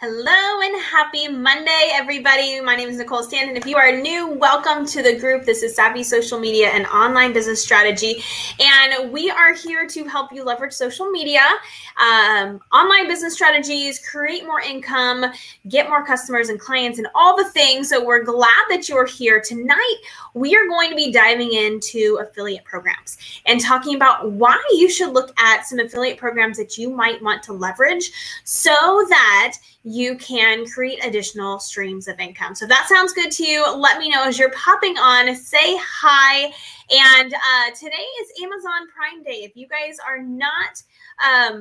Hello and happy Monday, everybody. My name is Nicole Stanton. If you are new, welcome to the group. This is Savvy Social Media and Online Business Strategy, and we are here to help you leverage social media, online business strategies, create more income, get more customers and clients, and all the things. So we're glad that you're here. Tonight, we are going to be diving into affiliate programs and talking about why you should look at some affiliate programs that you might want to leverage so that you can create additional streams of income. So if that sounds good to you, let me know as you're popping on. Say hi. And today is Amazon Prime Day. If you guys are not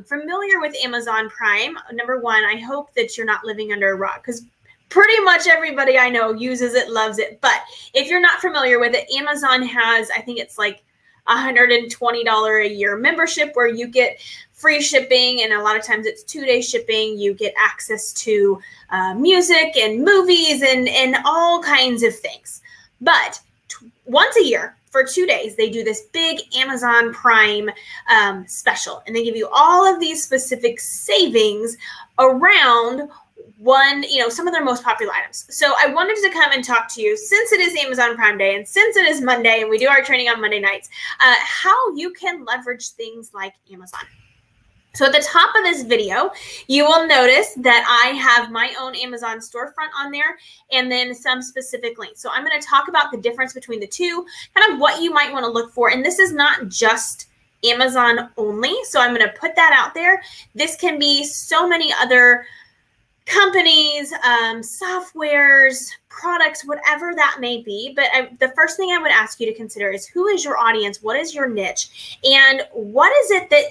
familiar with Amazon Prime, number one, I hope that you're not living under a rock, because pretty much everybody I know uses it, loves it. But if you're not familiar with it, Amazon has, I think it's like $120 a year membership where you get free shipping, and a lot of times it's 2-day shipping. You get access to music and movies and all kinds of things. But once a year for 2 days, they do this big Amazon Prime special, and they give you all of these specific savings around some of their most popular items. So I wanted to come and talk to you, since it is Amazon Prime Day and since it is Monday and we do our training on Monday nights, how you can leverage things like Amazon. So at the top of this video, you will notice that I have my own Amazon storefront on there and then some specific links. So I'm going to talk about the difference between the two, kind of what you might want to look for. And this is not just Amazon only. So I'm going to put that out there. This can be so many other companies, softwares, products, whatever that may be. But the first thing I would ask you to consider is, who is your audience? What is your niche? And what is it that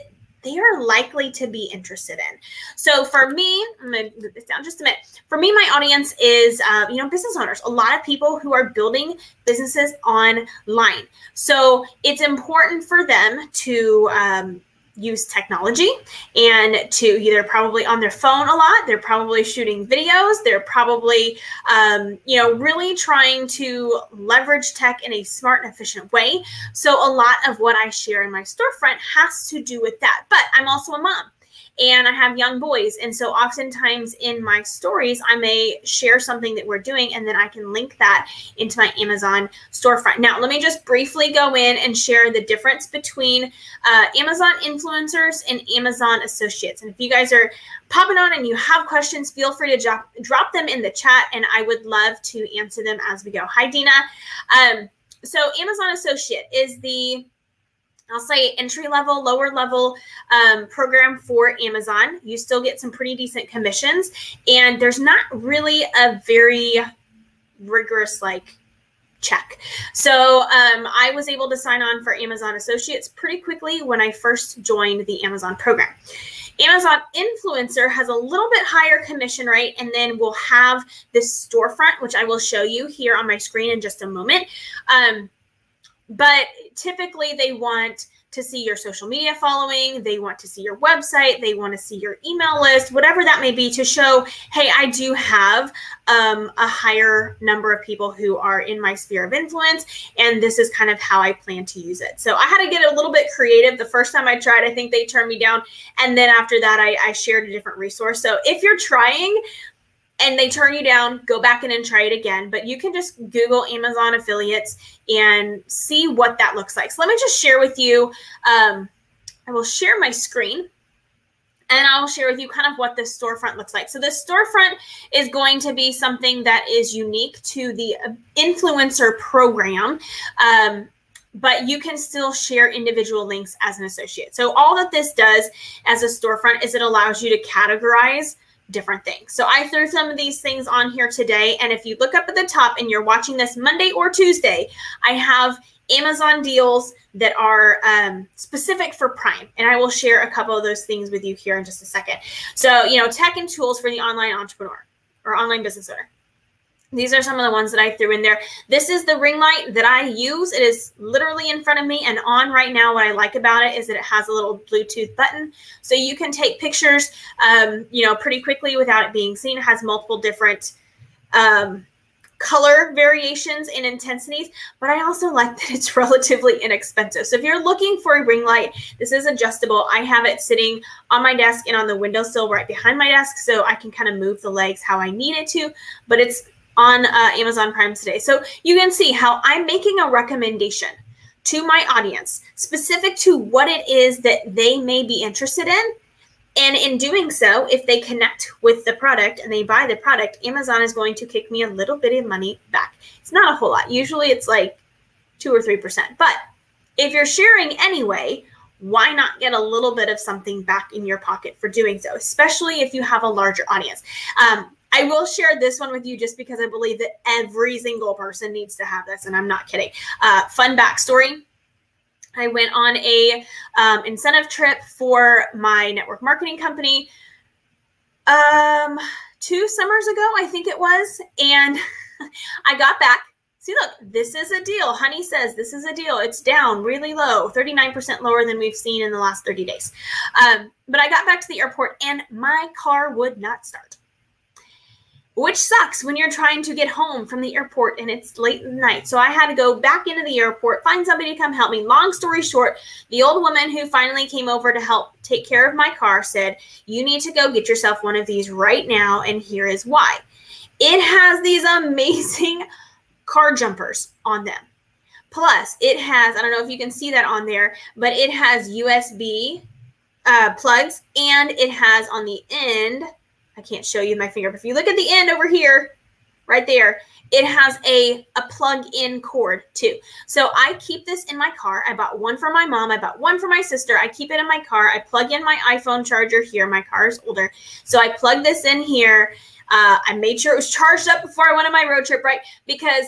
they are likely to be interested in? So for me, I'm going to put this down just a minute. For me, my audience is, business owners, a lot of people who are building businesses online. So it's important for them to use technology and to either probably on their phone a lot. They're probably shooting videos. They're probably, really trying to leverage tech in a smart and efficient way. So a lot of what I share in my storefront has to do with that. But I'm also a mom, and I have young boys. And so oftentimes in my stories, I may share something that we're doing, and then I can link that into my Amazon storefront. Now, let me just briefly go in and share the difference between Amazon influencers and Amazon associates. And if you guys are popping on and you have questions, feel free to drop them in the chat, and I would love to answer them as we go. Hi, Dina. So Amazon associate is the, I'll say, entry-level, lower-level program for Amazon. You still get some pretty decent commissions, and there's not really a very rigorous check. So I was able to sign on for Amazon Associates pretty quickly when I first joined the Amazon program. Amazon Influencer has a little bit higher commission rate, and then we'll have this storefront, which I will show you here on my screen in just a moment. But typically they want to see your social media following, they want to see your website, they want to see your email list, whatever that may be, to show, hey, I do have a higher number of people who are in my sphere of influence, and this is kind of how I plan to use it. So I had to get a little bit creative. The first time I tried, I think they turned me down, and then after that, I shared a different resource. So if you're trying and they turn you down, go back in and try it again. But you can just Google Amazon affiliates and see what that looks like. So let me just share with you, I will share my screen, and I'll share with you kind of what this storefront looks like. So this storefront is going to be something that is unique to the influencer program, but you can still share individual links as an associate. So all that this does as a storefront is it allows you to categorize different things. So I threw some of these things on here today. And if you look up at the top and you're watching this Monday or Tuesday, I have Amazon deals that are specific for Prime. And I will share a couple of those things with you here in just a second. So, tech and tools for the online entrepreneur or online business owner. These are some of the ones that I threw in there. This is the ring light that I use. It is literally in front of me and on right now. What I like about it is that it has a little Bluetooth button. So you can take pictures, pretty quickly without it being seen. It has multiple different color variations and intensities, but I also like that it's relatively inexpensive. So if you're looking for a ring light, this is adjustable. I have it sitting on my desk and on the windowsill right behind my desk, so I can kind of move the legs how I need it to, but it's on Amazon Prime today. So you can see how I'm making a recommendation to my audience specific to what it is that they may be interested in. And in doing so, if they connect with the product and they buy the product, Amazon is going to kick me a little bit of money back. It's not a whole lot. Usually it's like 2 or 3%. But if you're sharing anyway, why not get a little bit of something back in your pocket for doing so, especially if you have a larger audience? I will share this one with you just because I believe that every single person needs to have this, and I'm not kidding. Fun backstory. I went on a incentive trip for my network marketing company 2 summers ago, I think it was. And I got back. See, look, this is a deal. Honey says this is a deal. It's down really low, 39% lower than we've seen in the last 30 days. But I got back to the airport and my car would not start, which sucks when you're trying to get home from the airport and it's late in the night. So I had to go back into the airport, find somebody to come help me. Long story short, the old woman who finally came over to help take care of my car said, you need to go get yourself one of these right now, and here is why. It has these amazing car jumpers on them. Plus, it has, I don't know if you can see that on there, but it has USB plugs, and it has on the end, I can't show you my finger, but if you look at the end over here, right there, it has a plug-in cord too. So I keep this in my car. I bought one for my mom. I bought one for my sister. I keep it in my car. I plug in my iPhone charger here. My car is older. So I plug this in here. I made sure it was charged up before I went on my road trip, right? Because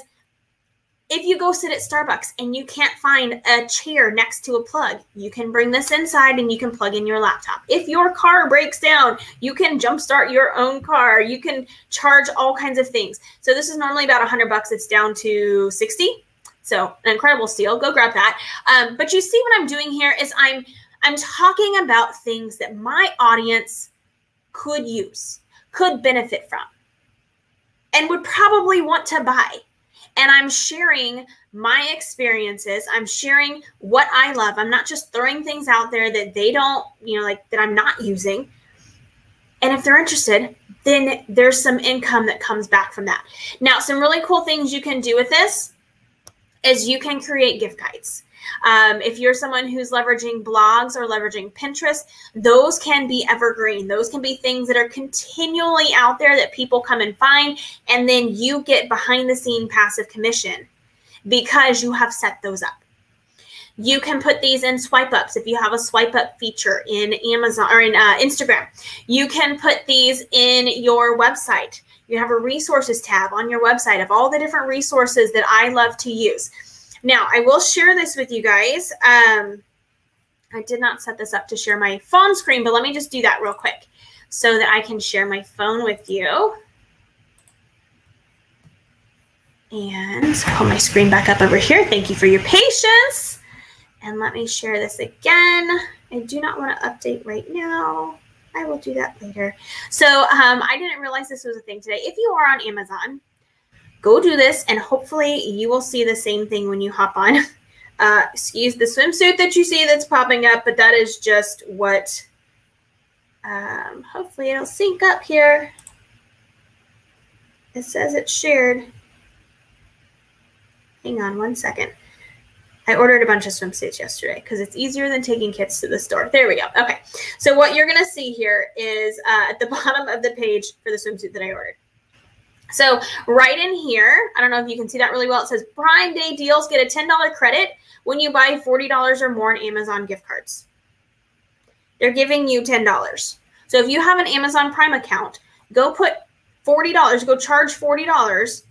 if you go sit at Starbucks and you can't find a chair next to a plug, you can bring this inside and you can plug in your laptop. If your car breaks down, you can jumpstart your own car. You can charge all kinds of things. So this is normally about $100. It's down to 60. So an incredible steal. Go grab that. But you see what I'm doing here is I'm talking about things that my audience could use, could benefit from, and would probably want to buy. And I'm sharing my experiences. I'm sharing what I love. I'm not just throwing things out there that they don't, like that I'm not using. And if they're interested, then there's some income that comes back from that. Now, some really cool things you can do with this is you can create gift guides. If you're someone who's leveraging blogs or leveraging Pinterest, those can be evergreen. Those can be things that are continually out there that people come and find, and then you get behind the scene passive commission because you have set those up. You can put these in swipe ups if you have a swipe up feature in Amazon or in Instagram. You can put these in your website. You have a resources tab on your website of all the different resources that I love to use. Now, I will share this with you guys. I did not set this up to share my phone screen, but let me just do that real quick so that I can share my phone with you. And pull my screen back up over here. Thank you for your patience. And let me share this again. I do not want to update right now. I will do that later. So I didn't realize this was a thing today. If you are on Amazon, go do this, and hopefully you will see the same thing when you hop on. Excuse the swimsuit that you see that's popping up, but that is just what, hopefully it'll sync up here. It says it's shared. Hang on one second. I ordered a bunch of swimsuits yesterday because it's easier than taking kids to the store. There we go. Okay. So what you're going to see here is at the bottom of the page for the swimsuit that I ordered. So right in here, I don't know if you can see that really well. It says Prime Day deals, get a $10 credit when you buy $40 or more in Amazon gift cards. They're giving you $10. So if you have an Amazon Prime account, go put $40, go charge $40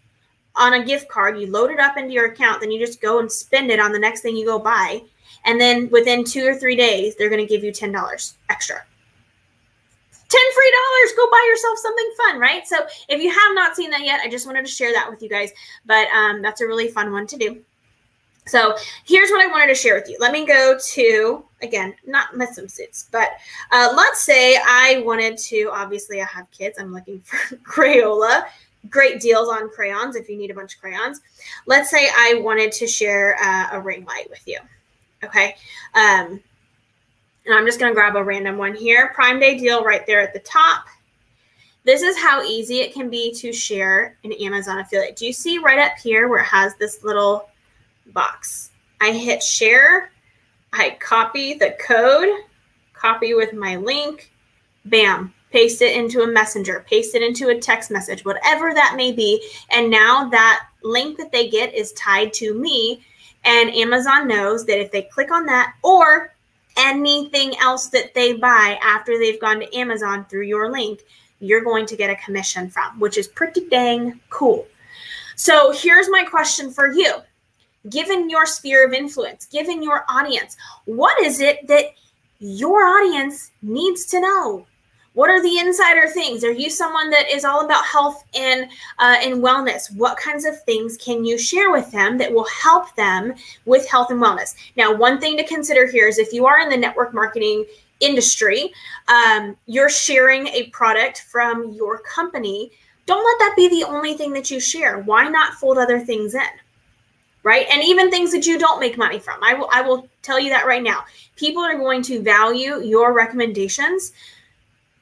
on a gift card. You load it up into your account, then you just go and spend it on the next thing you go buy. And then within 2 or 3 days, they're going to give you $10 extra. $10 free, go buy yourself something fun, right? So if you have not seen that yet, I just wanted to share that with you guys, but that's a really fun one to do. So here's what I wanted to share with you. Let me go to, again, not my swimsuits, but let's say I wanted to, obviously I have kids, I'm looking for Crayola great deals on crayons if you need a bunch of crayons. Let's say I wanted to share a ring light with you. Okay. And I'm just going to grab a random one here. Prime Day deal right there at the top. This is how easy it can be to share an Amazon affiliate. Do you see right up here where it has this little box? I hit share. I copy the code, copy with my link, bam, paste it into a messenger, paste it into a text message, whatever that may be. And now that link that they get is tied to me, and Amazon knows that if they click on that or anything else that they buy after they've gone to Amazon through your link, you're going to get a commission from, which is pretty dang cool. So here's my question for you. Given your sphere of influence, given your audience, what is it that your audience needs to know? What are the insider things? Are you someone that is all about health and wellness? What kinds of things can you share with them that will help them with health and wellness? Now, one thing to consider here is if you are in the network marketing industry, you're sharing a product from your company, don't let that be the only thing that you share. Why not fold other things in? Right? And even things that you don't make money from. I will tell you that right now. People are going to value your recommendations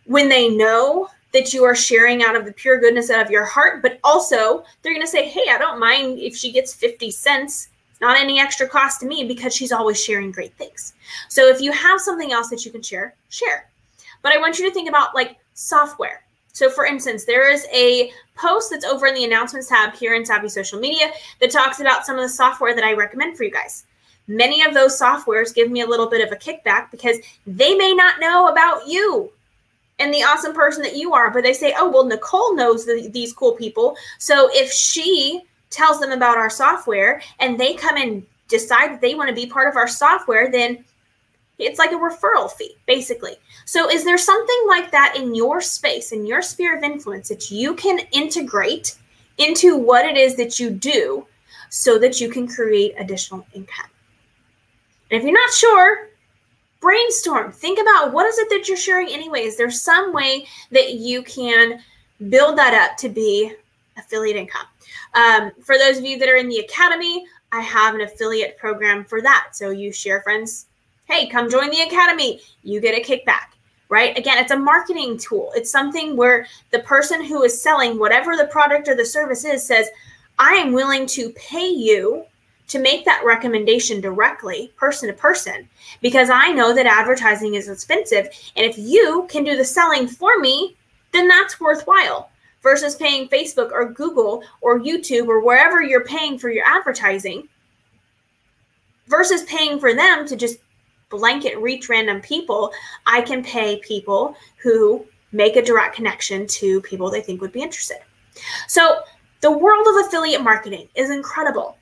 when they know that you are sharing out of the pure goodness out of your heart, but also they're going to say, hey, I don't mind if she gets 50 cents. It's not any extra cost to me because she's always sharing great things. So if you have something else that you can share, share. But I want you to think about like software. So for instance, there is a post that's over in the announcements tab here in Savvy Social Media that talks about some of the software that I recommend for you guys. Many of those softwares give me a little bit of a kickback because they may not know about you and the awesome person that you are, but they say, oh, well, Nicole knows these cool people. So if she tells them about our software and they come and decide that they want to be part of our software, then it's like a referral fee, basically. So is there something like that in your space, in your sphere of influence that you can integrate into what it is that you do so that you can create additional income? And if you're not sure, brainstorm. Think about what is it that you're sharing anyways. There's some way that you can build that up to be affiliate income. For those of you that are in the academy, I have an affiliate program for that. So you share friends, hey, come join the academy. You get a kickback, right? Again, it's a marketing tool. It's something where the person who is selling whatever the product or the service is says, I am willing to pay you to make that recommendation directly, person to person, because I know that advertising is expensive. And if you can do the selling for me, then that's worthwhile versus paying Facebook or Google or YouTube or wherever you're paying for your advertising versus paying for them to just blanket reach random people. I can pay people who make a direct connection to people they think would be interested. So the world of affiliate marketing is incredible.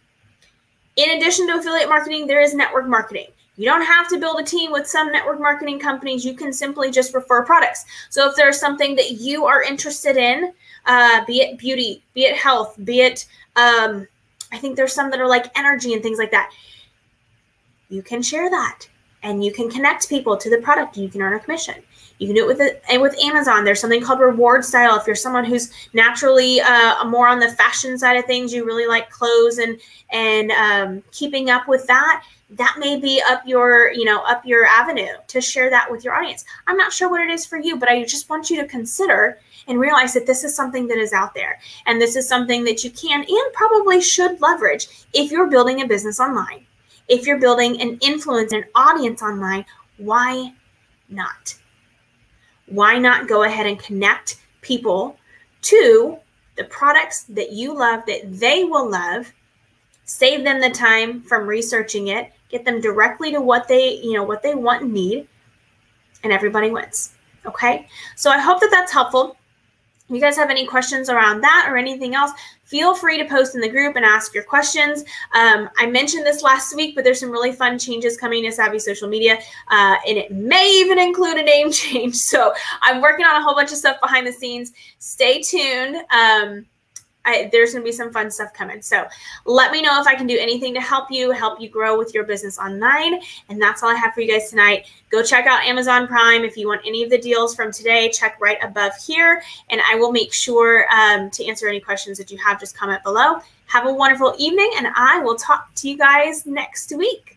In addition to affiliate marketing, there is network marketing. You don't have to build a team with some network marketing companies. You can simply just refer products. So if there's something that you are interested in, be it beauty, be it health, be it, I think there's some that are like energy and things like that. You can share that and you can connect people to the product and you can earn a commission. You can do it with Amazon. There's something called reward style. If you're someone who's naturally more on the fashion side of things, you really like clothes and keeping up with that, that may be up your avenue to share that with your audience. I'm not sure what it is for you, but I just want you to consider and realize that this is something that is out there. And this is something that you can and probably should leverage if you're building a business online. If you're building an influence, an audience online, why not? Why not go ahead and connect people to the products that you love, that they will love, save them the time from researching it, get them directly to what they want and need, and everybody wins. Okay? So I hope that that's helpful. If you guys have any questions around that or anything else, feel free to post in the group and ask your questions. I mentioned this last week, but there's some really fun changes coming to Savvy Social Media, and it may even include a name change. So I'm working on a whole bunch of stuff behind the scenes. Stay tuned. there's going to be some fun stuff coming. So let me know if I can do anything to help you grow with your business online. And that's all I have for you guys tonight. Go check out Amazon Prime. If you want any of the deals from today, check right above here. And I will make sure to answer any questions that you have. Just comment below. Have a wonderful evening, and I will talk to you guys next week.